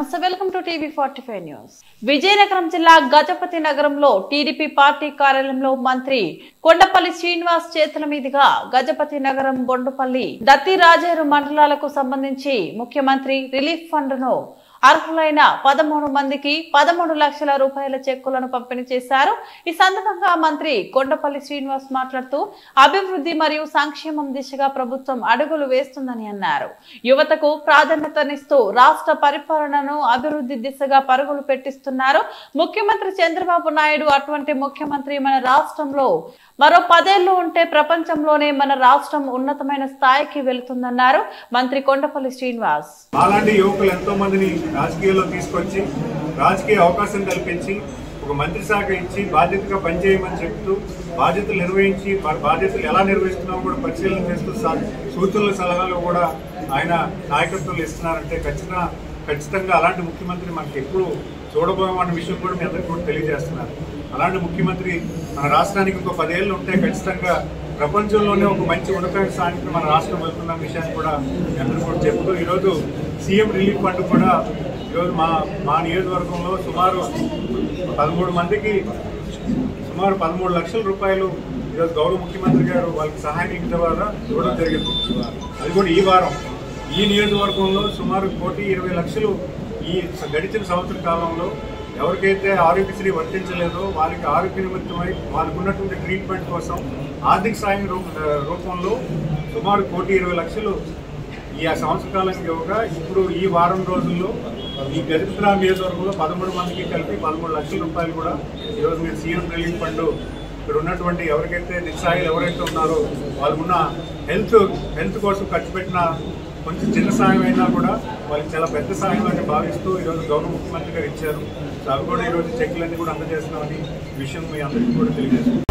నమస్తే, welcome to టీవీ45 news. Vizianagaram జిల్లా గజపతి నగరంలో టీడీపీ పార్టీ కార్యాలయంలో మంత్రి కొండపల్లి శ్రీనివాస్ చేతుల మీదుగా గజపతి నగరం, బొండుపల్లి, దత్తి రాజేరు మండలాలకు సంబంధించి ముఖ్యమంత్రి రిలీఫ్ ఫండ్ ను అర్హులైన 13 మందికి 13 లక్షల రూపాయల చెక్కులను పంపిణీ చేశారు. ఈ సందర్భంగా మంత్రి కొండపల్లి శ్రీనివాస్ మాట్లాడుతూ అభివృద్ధి మరియు సంక్షేమం దిశగా ప్రభుత్వం అడుగులు వేస్తుందని అన్నారు. యువతకు ప్రాధాన్యతనిస్తూ రాష్ట్ర పరిపాలనను అభివృద్ధి దిశగా పరుగులు పెట్టిస్తున్నారు. ముఖ్యమంత్రి చంద్రబాబు నాయుడు అటువంటి ముఖ్యమంత్రి మన రాష్ట్రంలో మరో 10 ఏళ్లు ఉంటే ప్రపంచంలోనే మన రాష్ట్రం ఉన్నతమైన స్థాయికి వెళుతుందన్నారు మంత్రి కొండపల్లి శ్రీనివాస్. అలాంటి యువకులు ఎంతో మందిని రాజకీయాల్లో తీసుకొచ్చి రాజకీయ అవకాశం కల్పించి ఒక మంత్రి శాఖ ఇచ్చి బాధ్యతగా పనిచేయమని చెప్తూ బాధ్యతలు నిర్వహించి వారి బాధ్యతలు ఎలా నిర్వహిస్తున్నామో కూడా పరిశీలన చేస్తూ సూచనల సలహాలు కూడా ఆయన నాయకత్వంలో ఇస్తున్నారంటే ఖచ్చితంగా అలాంటి ముఖ్యమంత్రి మనకి ఎప్పుడు చూడబోమన్న విషయం కూడా మీ అందరికీ కూడా తెలియజేస్తున్నారు. అలాంటి ముఖ్యమంత్రి మన రాష్ట్రానికి ఇంకో 10 ఏళ్ళు ఉంటే ఖచ్చితంగా ప్రపంచంలోనే ఒక మంచి ఉన్నతమైన స్థానానికి మన రాష్ట్రం వెళ్తున్న విషయాన్ని కూడా మీ అందరూ కూడా చెప్తూ ఈరోజు సీఎం రిలీఫ్ ఫండ్ కూడా ఈరోజు మా నియోజకవర్గంలో సుమారు 13 మందికి సుమారు 13 లక్షల రూపాయలు ఈరోజు గౌరవ ముఖ్యమంత్రి గారు వాళ్ళకి సహాయం ద్వారా ఇవ్వడం జరిగింది. అది కూడా ఈ వారం ఈ నియోజకవర్గంలో సుమారు 1,20,00,000 ఈ గడిచిన సంవత్సర కాలంలో ఎవరికైతే ఆరోగ్యశ్రీ వర్తించలేదో వారికి ఆరోగ్య నిమిత్తమై వాళ్ళకు ఉన్నటువంటి ట్రీట్మెంట్ కోసం ఆర్థిక సాయం రూపంలో సుమారు 1,20,00,000 ఈ సంవత్సర కాలం ఇవ్వగా ఇప్పుడు ఈ వారం రోజుల్లో ఈ గజపతి నియోజకవర్గంలో 13 మందికి కలిపి 13 లక్షల రూపాయలు కూడా ఈరోజు మీరు సీఎం రిలీఫ్ ఫండ్ ఇక్కడ ఉన్నటువంటి ఎవరికైతే నిస్సాయిలు ఎవరైతే ఉన్నారో వాళ్ళు ఉన్న హెల్త్ కోసం ఖర్చు పెట్టిన కొంచెం చిన్న సాయం అయినా కూడా వాళ్ళకి చాలా పెద్ద సాయం అని భావిస్తూ ఈరోజు గౌరవ ముఖ్యమంత్రి గారు ఇచ్చారు. అవి కూడా ఈరోజు చెక్కులన్నీ కూడా అందజేస్తున్నామని విషయం మీ అందరికీ కూడా తెలియజేస్తున్నాం.